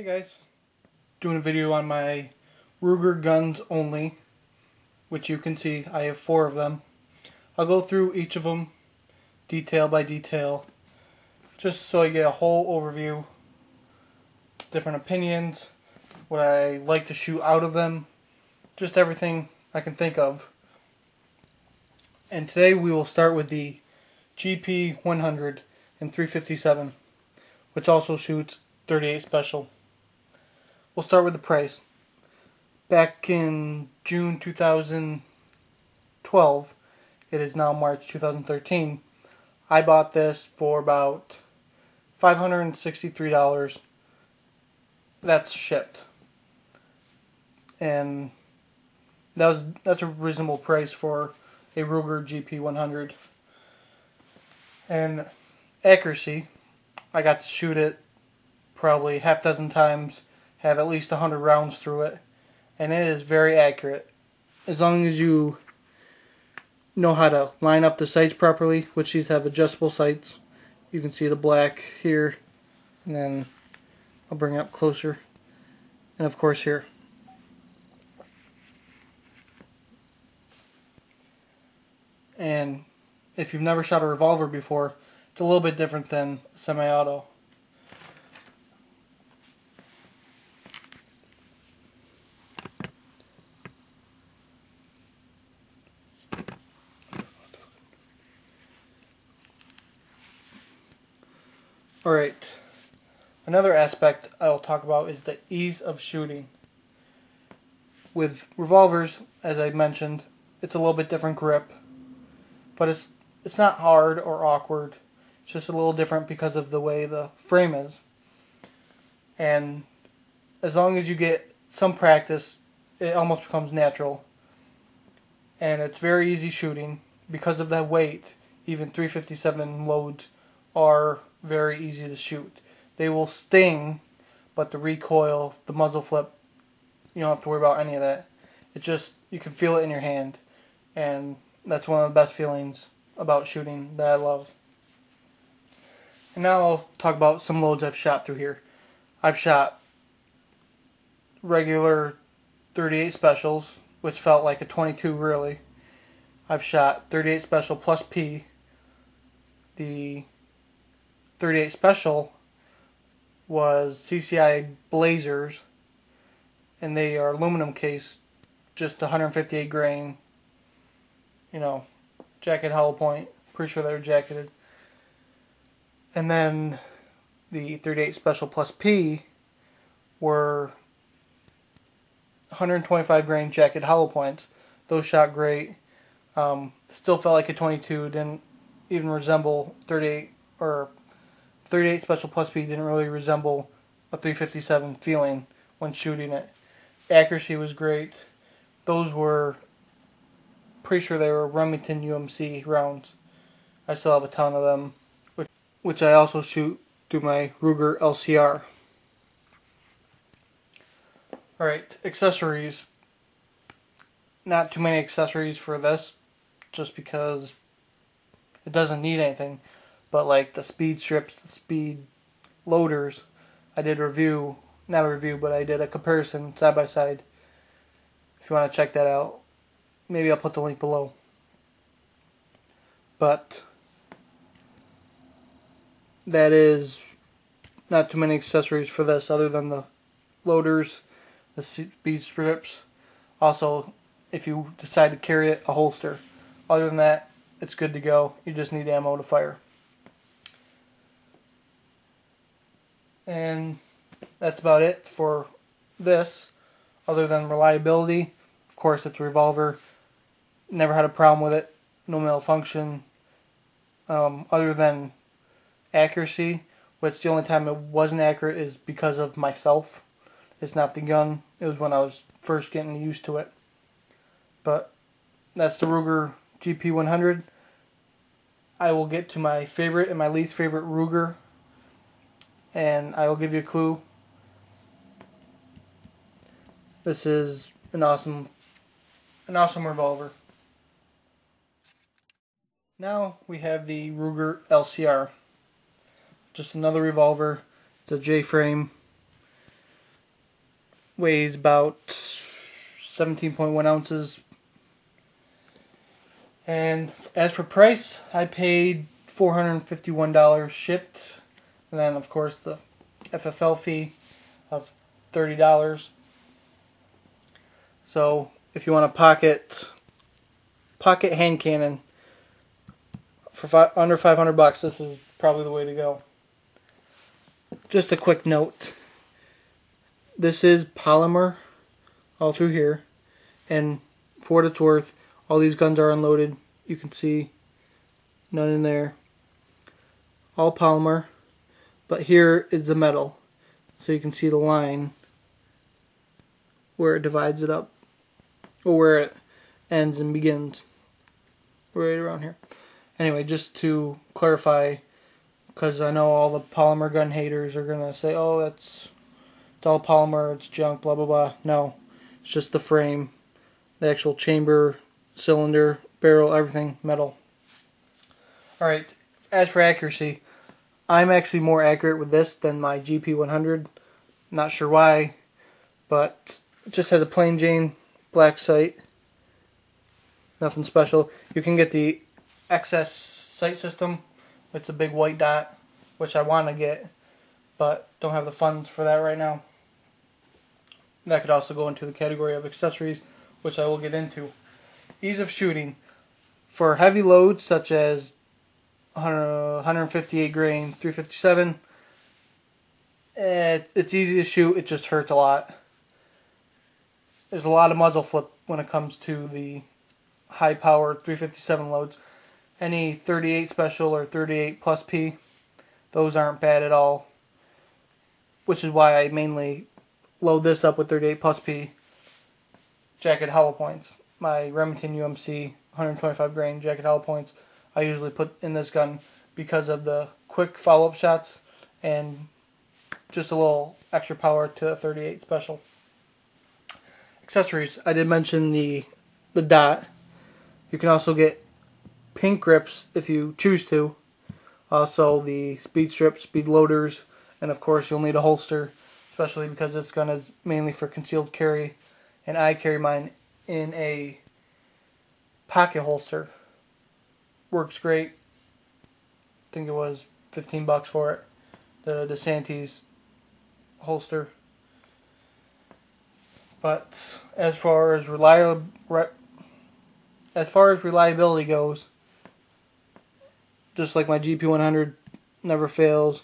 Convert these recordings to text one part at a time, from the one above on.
Hey guys, doing a video on my Ruger guns only, which you can see I have 4 of them. I'll go through each of them detail by detail, just so you get a whole overview, different opinions, what I like to shoot out of them, just everything I can think of. And today we will start with the GP100 and 357, which also shoots 38 Special. We'll start with the price. Back in June 2012, it is now March 2013, I bought this for about $563. That's shipped. And that's a reasonable price for a Ruger GP100. And accuracy, I got to shoot it probably half dozen times, have at least 100 rounds through it, and it is very accurate. As long as you know how to line up the sights properly, which these have adjustable sights. You can see the black here, and then I'll bring it up closer, and of course here. And if you've never shot a revolver before, it's a little bit different than semi-auto. Alright, another aspect I'll talk about is the ease of shooting. With revolvers, as I mentioned, it's a little bit different grip, but it's not hard or awkward. It's just a little different because of the way the frame is. And as long as you get some practice, it almost becomes natural. And it's very easy shooting. Because of that weight, even 357 loads are very easy to shoot. They will sting, but the recoil, the muzzle flip, you don't have to worry about any of that. It just, you can feel it in your hand. And that's one of the best feelings about shooting that I love. And now I'll talk about some loads I've shot through here. I've shot regular 38 Specials, which felt like a 22 really. I've shot 38 Special plus P. The 38 Special was CCI Blazers, and they are aluminum case, just 158 grain, jacket hollow point. Pretty sure they were jacketed. And then the 38 Special plus P were 125 grain jacket hollow points. Those shot great. Still felt like a 22. Didn't even resemble 38, or 38 Special plus P didn't really resemble a 357 feeling when shooting it. Accuracy was great. Those were, pretty sure they were Remington UMC rounds. I still have a ton of them, which I also shoot through my Ruger LCR. Alright, accessories. Not too many accessories for this, just because it doesn't need anything. But like the speed strips, the speed loaders, I did a review, not a review, but I did a comparison side by side. If you want to check that out, maybe I'll put the link below. But that is not too many accessories for this other than the loaders, the speed strips. Also, if you decide to carry it, a holster. Other than that, it's good to go. You just need ammo to fire. And that's about it for this, other than reliability. Of course, it's a revolver. Never had a problem with it. No malfunction. Other than accuracy, which the only time it wasn't accurate is because of myself. It's not the gun. It was when I was first getting used to it. But that's the Ruger GP100. I will get to my favorite and my least favorite Ruger, and I will give you a clue. This is an awesome revolver. Now we have the Ruger LCR. Just another revolver. It's a J-frame. weighs about 17.1 ounces. And as for price, I paid $451 shipped, and then of course the FFL fee of $30. So if you want a pocket hand cannon for under $500, this is probably the way to go. Just a quick note: this is polymer all through here, and for what it's worth, all these guns are unloaded. You can see none in there. All polymer, but here is the metal, so you can see the line where it divides it up, or where it ends and begins, right around here. Anyway, just to clarify, because I know all the polymer gun haters are gonna say, "Oh, it's all polymer, it's junk, blah blah blah." No, it's just the frame, the actual chamber, cylinder, barrel, everything metal. Alright, as for accuracy, I'm actually more accurate with this than my GP100. Not sure why, but it just has a plain Jane black sight. Nothing special. You can get the XS sight system. It's a big white dot, which I want to get, but don't have the funds for that right now. That could also go into the category of accessories, which I will get into. Ease of shooting. For heavy loads such as 158 grain 357, it's easy to shoot, it just hurts a lot. There's a lot of muzzle flip when it comes to the high powered 357 loads. Any 38 special or 38 plus P, those aren't bad at all, which is why I mainly load this up with 38 plus P jacket hollow points. My Remington UMC 125 grain jacket hollow points I usually put in this gun because of the quick follow-up shots and just a little extra power to a 38 special. Accessories. I did mention the dot. You can also get pink grips if you choose to. Also the speed strips, speed loaders, and of course you'll need a holster, especially because this gun is mainly for concealed carry, and I carry mine in a pocket holster. Works great. I think it was $15 for it. The DeSantis holster. But as far as reliability goes, just like my GP100 never fails,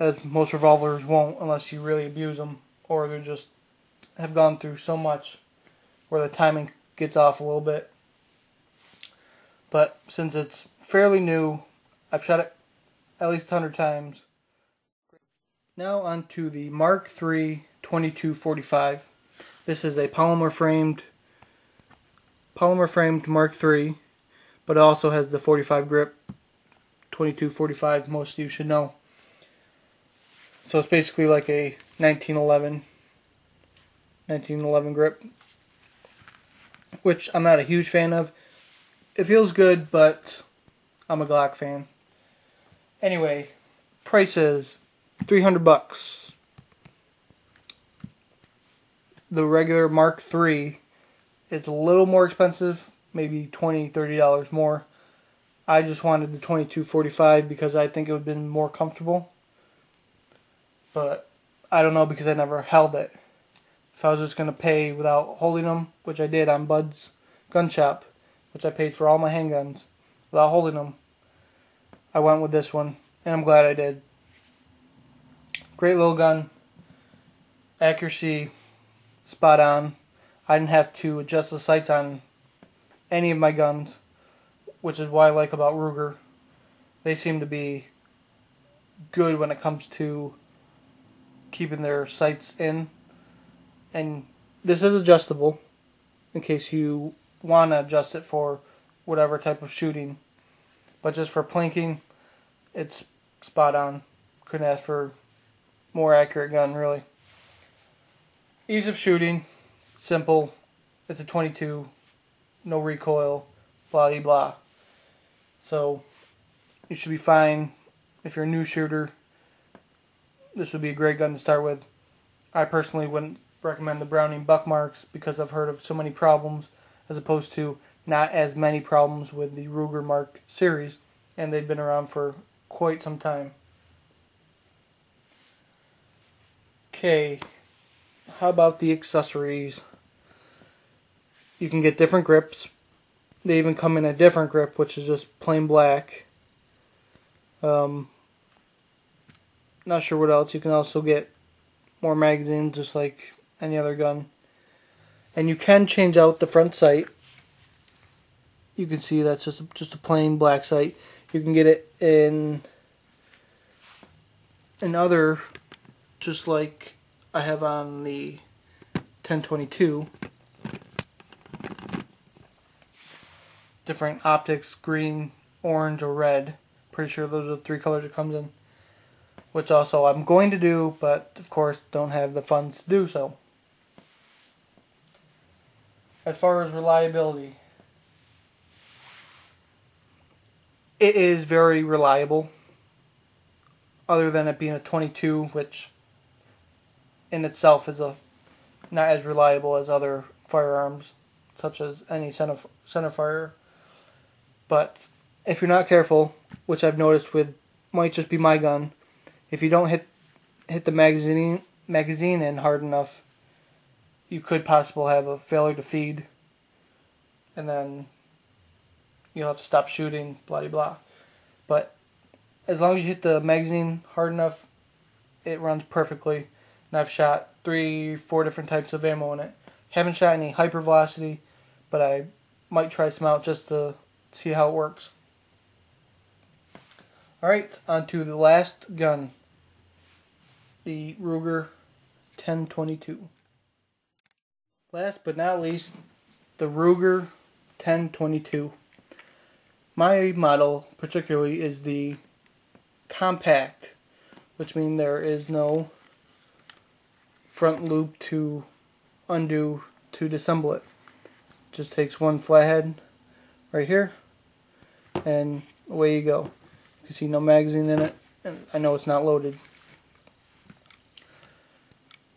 as most revolvers won't unless you really abuse them, or they just have gone through so much where the timing gets off a little bit. But since it's fairly new, I've shot it at least 100 times. Now on to the Mark III 2245. This is a polymer framed Mark III, but it also has the 45 grip. 2245, most of you should know. So it's basically like a 1911 grip, which I'm not a huge fan of. It feels good, but I'm a Glock fan. Anyway, price is $300. The regular Mark III is a little more expensive, maybe $20, $30 more. I just wanted the 2245 because I think it would have been more comfortable. But I don't know because I never held it. If I was just going to pay without holding them, which I did on Bud's Gun Shop, which I paid for all my handguns without holding them, I went with this one, and I'm glad I did. Great little gun. Accuracy, spot on. I didn't have to adjust the sights on any of my guns, which is what I like about Ruger. They seem to be good when it comes to keeping their sights in. And this is adjustable in case you want to adjust it for whatever type of shooting. But just for plinking, it's spot on. Couldn't ask for more accurate gun, really. Ease of shooting, simple. It's a 22, no recoil, blah blah blah. So you should be fine if you're a new shooter. This would be a great gun to start with. I personally wouldn't recommend the Browning Buckmarks because I've heard of so many problems, as opposed to not as many problems with the Ruger Mark series, and they've been around for quite some time. Okay, how about the accessories? You can get different grips. They even come in a different grip, which is just plain black. Not sure what else. You can also get more magazines, just like any other gun. And you can change out the front sight. You can see that's just a plain black sight. You can get it in other, just like I have on the 1022. Different optics, green, orange, or red. Pretty sure those are the 3 colors it comes in. Which also I'm going to do, but of course don't have the funds to do so. As far as reliability, it is very reliable. Other than it being a 22, which in itself is not as reliable as other firearms, such as any centerfire. But if you're not careful, which I've noticed might just be my gun, if you don't hit the magazine in hard enough, you could possibly have a failure to feed, and then you'll have to stop shooting, blah blah. But as long as you hit the magazine hard enough, it runs perfectly. And I've shot 3-4 different types of ammo in it. Haven't shot any hypervelocity, but I might try some out just to see how it works. Alright, on to the last gun. The Ruger 1022. Last but not least, the Ruger 1022. My model particularly is the compact, which means there is no front loop to undo to disassemble it. Just takes one flathead right here, and away you go. You can see no magazine in it, and I know it's not loaded.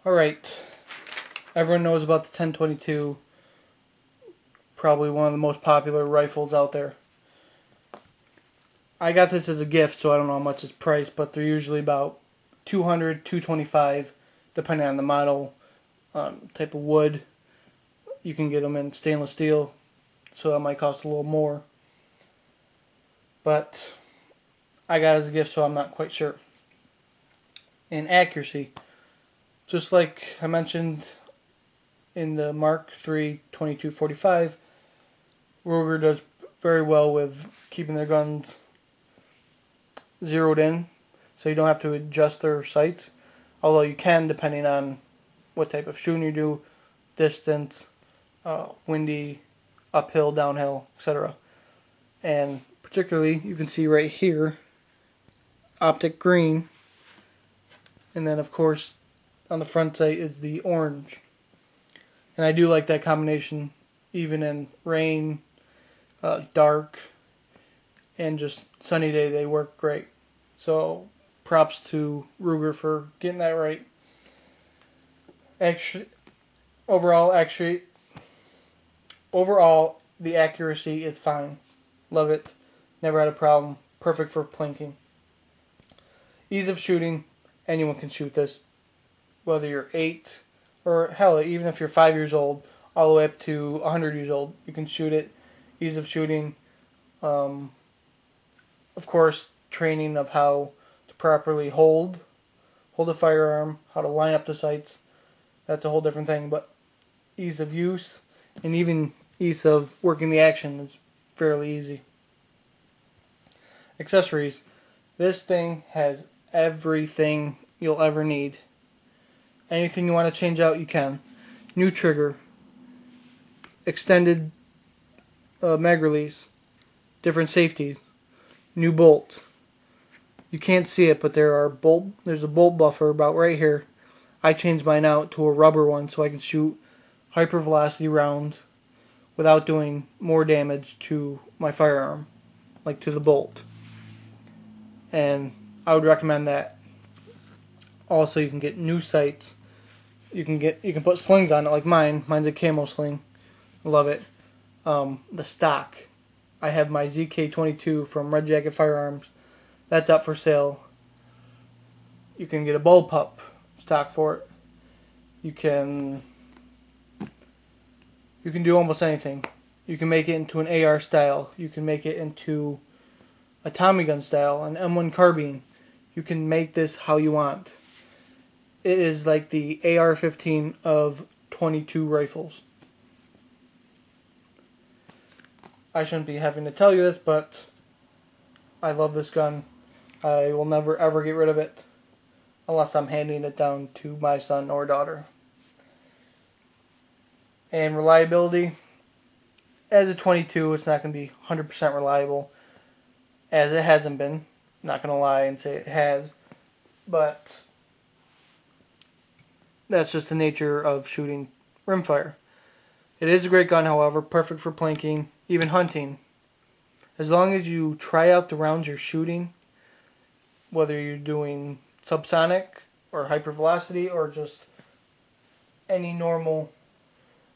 Alright, everyone knows about the 1022, probably one of the most popular rifles out there. I got this as a gift, so I don't know how much it's priced, but they're usually about $200, $225, depending on the model, type of wood. You can get them in stainless steel, so that might cost a little more. But I got it as a gift, so I'm not quite sure. And accuracy, just like I mentioned in the Mark III 2245, Ruger does very well with keeping their guns zeroed in, so you don't have to adjust their sights, although you can depending on what type of shooting you do, distance, windy, uphill, downhill, etc. And particularly you can see right here optic green, and then of course on the front sight is the orange. And I do like that combination, even in rain, dark, and just sunny day. They work great. So props to Ruger for getting that right. Overall, the accuracy is fine. Love it. Never had a problem. Perfect for plinking. Ease of shooting. Anyone can shoot this. Whether you're 8 or hell, even if you're 5 years old, all the way up to 100 years old, you can shoot it. Ease of shooting. Of course, training of how to properly hold a firearm, how to line up the sights. That's a whole different thing. But ease of use and even ease of working the action is fairly easy. Accessories. This thing has everything you'll ever need. Anything you want to change out, you can. New trigger, extended mag release, different safeties, new bolt. You can't see it, but there's a bolt buffer about right here. I changed mine out to a rubber one so I can shoot hypervelocity rounds without doing more damage to my firearm, like to the bolt. And I would recommend that. Also, you can get new sights, You can put slings on it like mine. Mine's a camo sling. Love it. The stock. I have my ZK-22 from Red Jacket Firearms. That's up for sale. You can get a bullpup stock for it. You can do almost anything. You can make it into an AR style. You can make it into a Tommy gun style, an M1 carbine. You can make this how you want. It is like the AR-15 of 22 rifles. I shouldn't be having to tell you this, but I love this gun. I will never ever get rid of it unless I'm handing it down to my son or daughter. And reliability, as a 22, it's not going to be 100% reliable, as it hasn't been. Not going to lie and say it has, but that's just the nature of shooting rimfire. It is a great gun, however, perfect for planking, even hunting. As long as you try out the rounds you're shooting, whether you're doing subsonic or hypervelocity or just any normal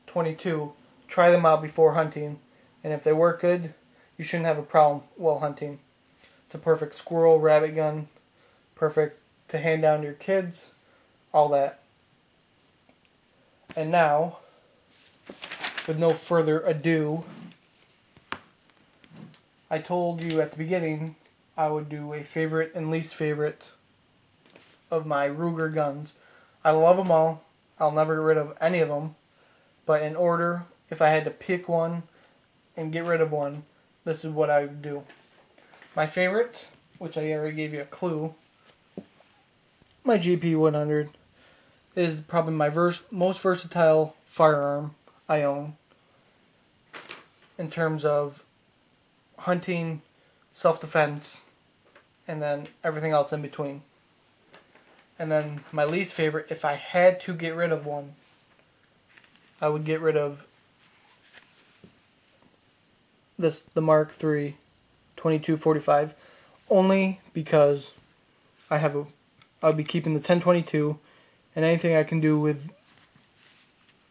22, try them out before hunting, and if they work good, you shouldn't have a problem while hunting. It's a perfect squirrel, rabbit gun, perfect to hand down to your kids, all that. And now, with no further ado, I told you at the beginning I would do a favorite and least favorite of my Ruger guns. I love them all. I'll never get rid of any of them. But in order, if I had to pick one and get rid of one, this is what I would do. My favorite, which I already gave you a clue, my GP100 is probably my most versatile firearm I own in terms of hunting, self-defense, and then everything else in between. And then my least favorite, if I had to get rid of one, I would get rid of the Mark III 2245, only because I'll be keeping the 1022, and anything I can do with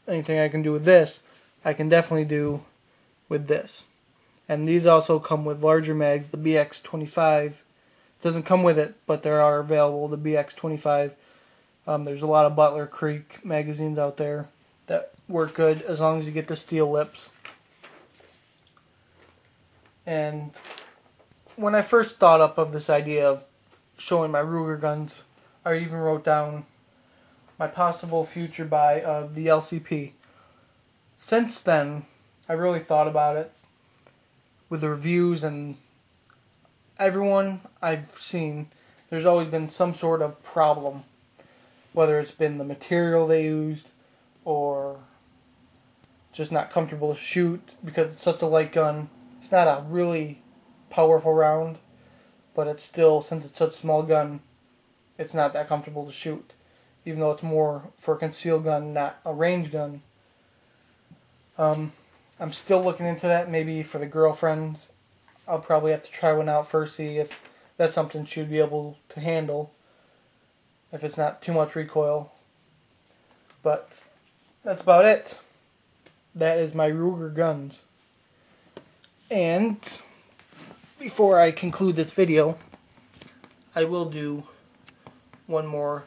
this, I can definitely do with this. And these also come with larger mags. The BX25 doesn't come with it, but there are available. The BX25. There's a lot of Butler Creek magazines out there that work good as long as you get the steel lips. And when I first thought up of this idea of showing my Ruger guns, I even wrote down my possible future buy of the LCP. Since then, I really thought about it with the reviews and everyone I've seen. There's always been some sort of problem, whether it's been the material they used or just not comfortable to shoot because it's such a light gun. It's not a really powerful round, but it's still, since it's such a small gun, it's not that comfortable to shoot, even though it's more for a concealed gun, not a range gun. I'm still looking into that, maybe for the girlfriend. I'll probably have to try one out first, see if that's something she'd be able to handle, if it's not too much recoil. But that's about it. That is my Ruger guns. And before I conclude this video, I will do one more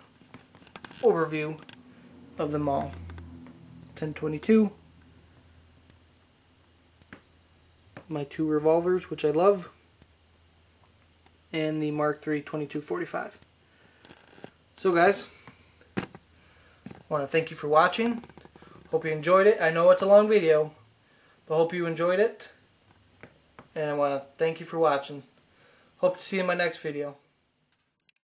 overview of them all. 1022, my two revolvers, which I love, and the Mark III 2245. So guys, I want to thank you for watching. Hope you enjoyed it. I know it's a long video, but hope you enjoyed it. And I want to thank you for watching. Hope to see you in my next video.